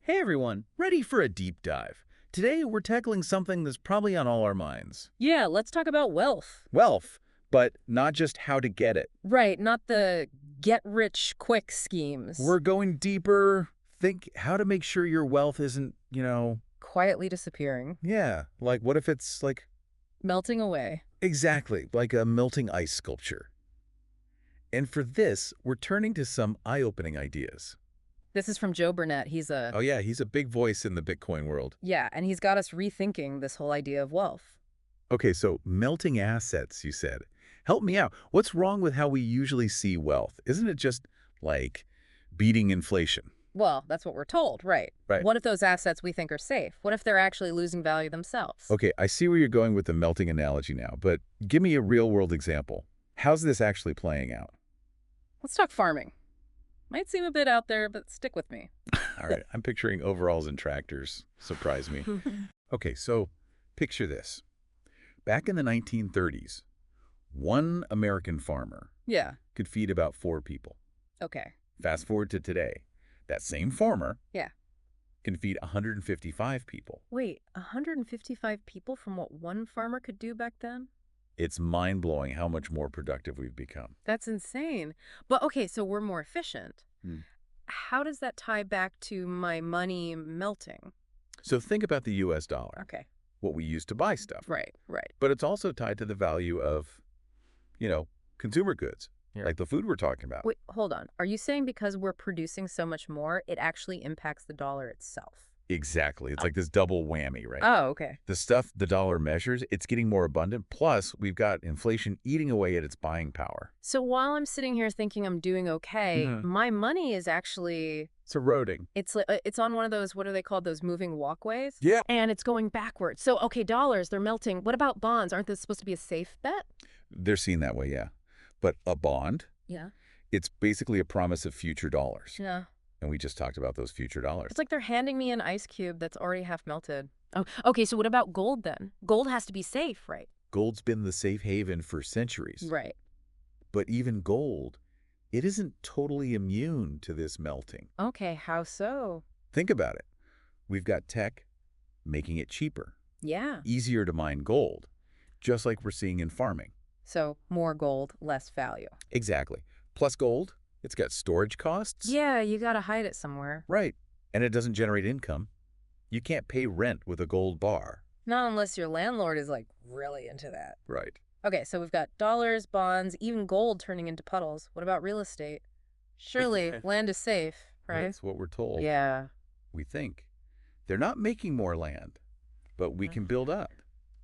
Hey everyone, ready for a deep dive. Today we're tackling something that's probably on all our minds. Yeah, let's talk about wealth. Wealth, but not just how to get it. Right, not the get-rich-quick schemes. We're going deeper. Think how to make sure your wealth isn't, Quietly disappearing. yeah, like what if it's like, Melting away. exactly, like a melting ice sculpture. And for this, we're turning to some eye-opening ideas. This is from Joe Bernett. Oh yeah, he's a big voice in the Bitcoin world. Yeah, and he's got us rethinking this whole idea of wealth. Okay, so melting assets, you said. Help me out. What's wrong with how we usually see wealth? Isn't it just, like, beating inflation? Well, that's what we're told, right? Right. What if those assets we think are safe? What if they're actually losing value themselves? Okay, I see where you're going with the melting analogy now, but give me a real-world example. How's this actually playing out? Let's talk farming. Might seem a bit out there, but stick with me. All right, I'm picturing overalls and tractors. Surprise me. Okay, so picture this. Back in the 1930s, one American farmer Yeah, could feed about 4 people. okay. Fast forward to today, that same farmer Yeah. can feed 155 people. Wait, 155 people from what one farmer could do back then? It's mind-blowing how much more productive we've become. That's insane. But okay, so we're more efficient. Hmm. How does that tie back to my money melting? So think about the US dollar, Okay. what we use to buy stuff. Right, right. But it's also tied to the value of, consumer goods, Yeah. like the food we're talking about. Wait, hold on. Are you saying because we're producing so much more, it actually impacts the dollar itself? Exactly. It's like this double whammy, right? Oh, okay. The stuff the dollar measures, it's getting more abundant. Plus, we've got inflation eating away at its buying power. So while I'm sitting here thinking I'm doing okay, my money is actually It's eroding. it's on one of those, what are they called, those moving walkways? Yeah. And it's going backwards. So okay, dollars, they're melting. What about bonds? Aren't those supposed to be a safe bet? They're seen that way, yeah. But a bond, Yeah. it's basically a promise of future dollars. Yeah. And we just talked about those future dollars. It's like they're handing me an ice cube that's already half melted. Oh, okay, so what about gold then? Gold has to be safe, right? Gold's been the safe haven for centuries. Right. But even gold, it isn't totally immune to this melting. Okay, how so? Think about it. We've got tech making it cheaper, Yeah. easier to mine gold, just like we're seeing in farming. So more gold, less value. Exactly. Plus gold, it's got storage costs. Yeah, you gotta hide it somewhere. Right. And it doesn't generate income. You can't pay rent with a gold bar. Not unless your landlord is like really into that. Right. Okay, so we've got dollars, bonds, even gold turning into puddles. What about real estate? Surely land is safe, right? That's what we're told. Yeah. We think. They're not making more land, but we can build up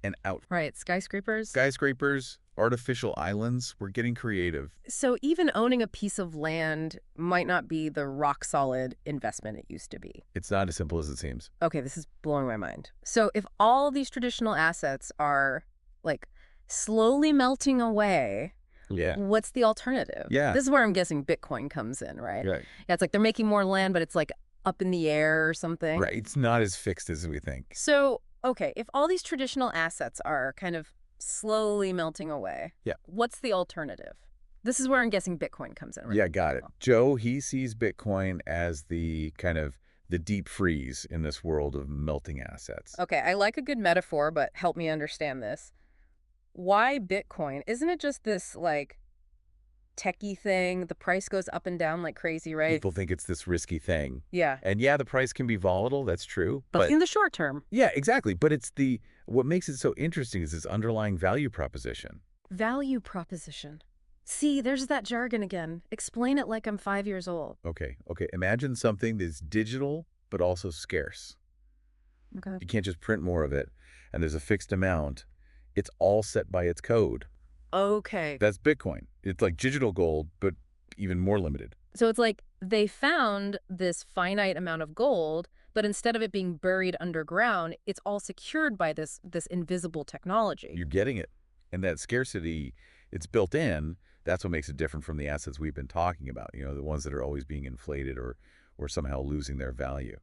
and out. Right, skyscrapers. Skyscrapers, artificial islands, we're getting creative. So even owning a piece of land might not be the rock-solid investment it used to be. It's not as simple as it seems. Okay, this is blowing my mind. So if all these traditional assets are, like, slowly melting away, Yeah. what's the alternative? Yeah. This is where I'm guessing Bitcoin comes in, right? Right. Yeah, it's like they're making more land, but it's, like, up in the air or something. Right. It's not as fixed as we think. So, okay, if all these traditional assets are kind of slowly melting away, Yeah. what's the alternative? This is where I'm guessing Bitcoin comes in, right? Yeah, got it. Joe, he sees Bitcoin as the kind of the deep freeze in this world of melting assets. Okay, I like a good metaphor, but help me understand this. Why Bitcoin? Isn't it just this, like, techie thing? The price goes up and down like crazy, right? People think it's this risky thing. Yeah. And yeah, the price can be volatile, that's true. But in the short term. yeah, exactly. But it's what makes it so interesting is this underlying value proposition. Value proposition. See, there's that jargon again. Explain it like I'm 5 years old. Okay. Imagine something that's digital, but also scarce. Okay. You can't just print more of it, and there's a fixed amount. It's all set by its code. Okay. That's Bitcoin. It's like digital gold, but even more limited. So it's like they found this finite amount of gold, but instead of it being buried underground, it's all secured by this invisible technology. You're getting it. And that scarcity, it's built in. That's what makes it different from the assets we've been talking about, the ones that are always being inflated or somehow losing their value.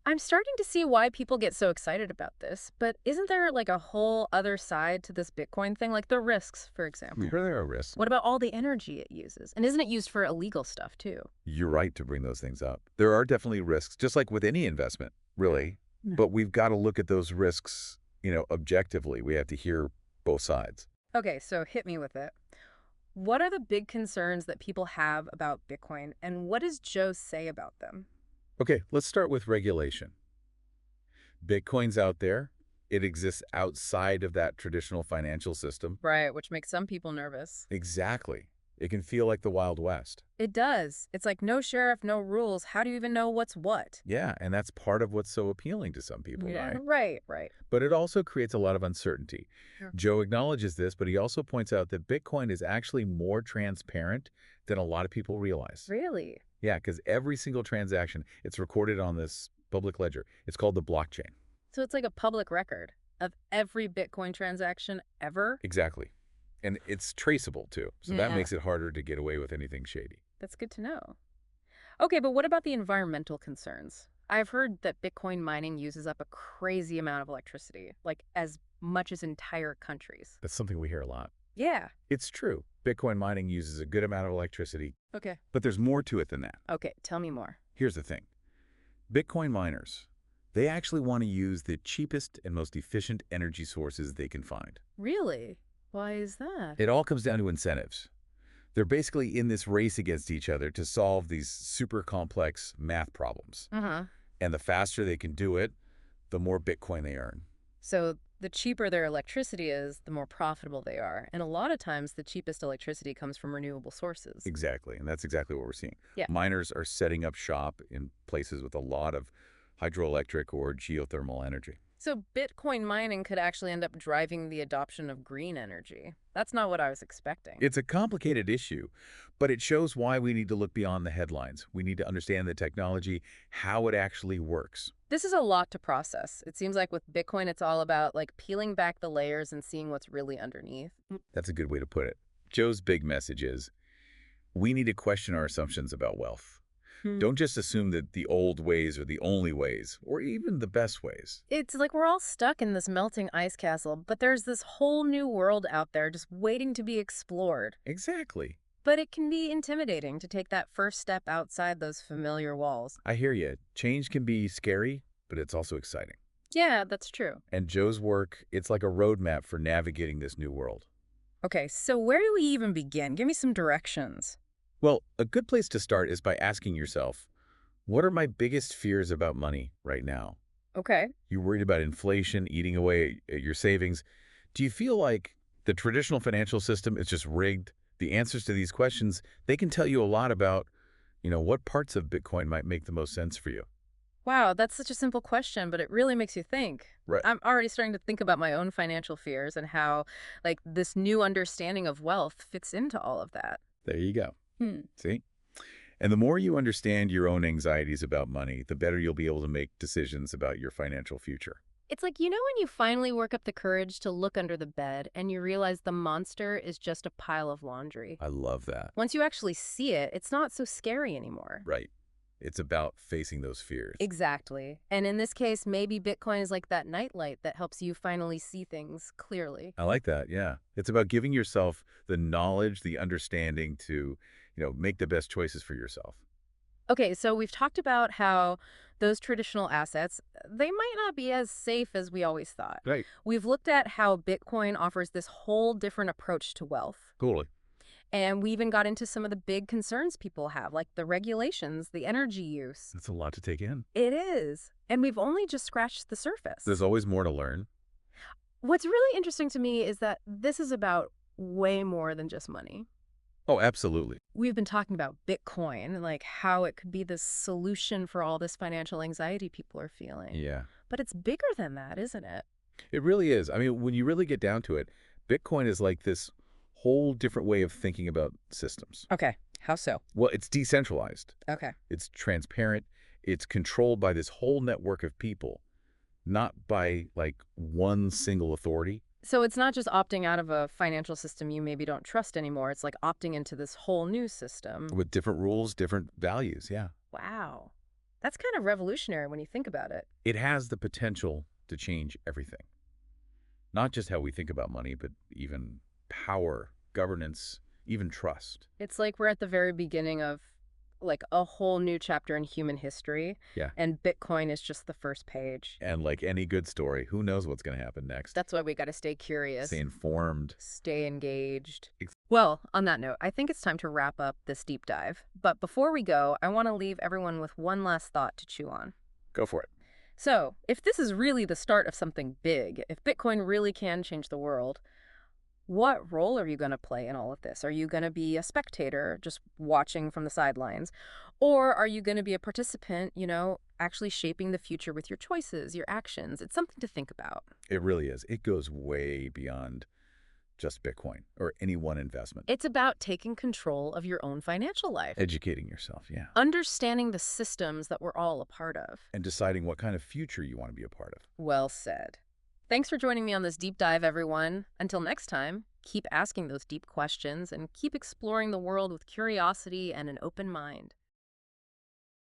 I'm starting to see why people get so excited about this, but isn't there like a whole other side to this Bitcoin thing, like the risks, for example? Sure, there are risks. What about all the energy it uses? And isn't it used for illegal stuff too? You're right to bring those things up. There are definitely risks, just like with any investment, really. Yeah. But we've got to look at those risks, objectively. We have to hear both sides. Okay, so hit me with it. What are the big concerns that people have about Bitcoin, and what does Joe say about them? Okay, let's start with regulation. Bitcoin's out there. It exists outside of that traditional financial system. Right, which makes some people nervous. Exactly. It can feel like the Wild West. It does. It's like no sheriff, no rules. How do you even know what's what? Yeah, and that's part of what's so appealing to some people, Yeah, right? right. But it also creates a lot of uncertainty. Sure. Joe acknowledges this, but he also points out that Bitcoin is actually more transparent than a lot of people realize. Really? Yeah, because every single transaction, it's recorded on this public ledger. It's called the blockchain. So it's like a public record of every Bitcoin transaction ever? Exactly. And it's traceable, too. So that Yeah. makes it harder to get away with anything shady. That's good to know. Okay, but what about the environmental concerns? I've heard that Bitcoin mining uses up a crazy amount of electricity, like as much as entire countries. That's something we hear a lot. Yeah. It's true. Bitcoin mining uses a good amount of electricity, Okay. but there's more to it than that. Okay, tell me more. Here's the thing. Bitcoin miners, they actually want to use the cheapest and most efficient energy sources they can find. Really? Why is that? It all comes down to incentives. They're basically in this race against each other to solve these super complex math problems. Uh-huh. And the faster they can do it, the more Bitcoin they earn. So the cheaper their electricity is, the more profitable they are. And a lot of times the cheapest electricity comes from renewable sources. Exactly. And that's exactly what we're seeing. Yeah. Miners are setting up shop in places with a lot of hydroelectric or geothermal energy. So Bitcoin mining could actually end up driving the adoption of green energy. That's not what I was expecting. It's a complicated issue, but it shows why we need to look beyond the headlines. We need to understand the technology, how it actually works. This is a lot to process. It seems like with Bitcoin, it's all about like peeling back the layers and seeing what's really underneath. That's a good way to put it. Joe's big message is, we need to question our assumptions about wealth. Don't just assume that the old ways are the only ways, or even the best ways. It's like we're all stuck in this melting ice castle, but there's this whole new world out there just waiting to be explored. Exactly. But it can be intimidating to take that first step outside those familiar walls. I hear you. Change can be scary, but it's also exciting. Yeah, that's true. And Joe's work, it's like a roadmap for navigating this new world. Okay, so where do we even begin? Give me some directions. Well, a good place to start is by asking yourself, what are my biggest fears about money right now? Okay. You're worried about inflation eating away at your savings. Do you feel like the traditional financial system is just rigged? The answers to these questions, they can tell you a lot about, what parts of Bitcoin might make the most sense for you. Wow, that's such a simple question, but it really makes you think. Right. I'm already starting to think about my own financial fears and how, like, this new understanding of wealth fits into all of that. There you go. See? And the more you understand your own anxieties about money, the better you'll be able to make decisions about your financial future. It's like, when you finally work up the courage to look under the bed and you realize the monster is just a pile of laundry. I love that. Once you actually see it, it's not so scary anymore. Right. It's about facing those fears. Exactly. And in this case, maybe Bitcoin is like that nightlight that helps you finally see things clearly. I like that, yeah. It's about giving yourself the knowledge, the understanding to, make the best choices for yourself. Okay, so we've talked about how those traditional assets, they might not be as safe as we always thought. Right. We've looked at how Bitcoin offers this whole different approach to wealth. Totally. And we even got into some of the big concerns people have, like the regulations, the energy use. That's a lot to take in. It is. And we've only just scratched the surface. There's always more to learn. What's really interesting to me is that this is about way more than just money. Oh, absolutely. We've been talking about Bitcoin and like how it could be the solution for all this financial anxiety people are feeling. Yeah. But it's bigger than that, isn't it? It really is. I mean, when you really get down to it, Bitcoin is like this whole different way of thinking about systems. Okay. How so? Well, it's decentralized. Okay. It's transparent. It's controlled by this whole network of people, not by like one single authority. So it's not just opting out of a financial system you maybe don't trust anymore. It's like opting into this whole new system. With different rules, different values, yeah. Wow. That's kind of revolutionary when you think about it. It has the potential to change everything. Not just how we think about money, but even power, governance, even trust. It's like we're at the very beginning of like a whole new chapter in human history, Yeah. and Bitcoin is just the first page. And like any good story, who knows what's going to happen next? That's why we got to stay Stay curious, informed. stay engaged. Ex- Well, on that note, I think it's time to wrap up this deep dive. But before we go, I want to leave everyone with one last thought to chew on. Go for it. So, if this is really the start of something big, if Bitcoin really can change the world, what role are you going to play in all of this? Are you going to be a spectator, just watching from the sidelines? Or are you going to be a participant, actually shaping the future with your choices, your actions? It's something to think about. It really is. It goes way beyond just Bitcoin or any one investment. It's about taking control of your own financial life, Educating yourself, yeah. understanding the systems that we're all a part of. And deciding what kind of future you want to be a part of. Well said. Thanks for joining me on this deep dive, everyone. Until next time, keep asking those deep questions and keep exploring the world with curiosity and an open mind.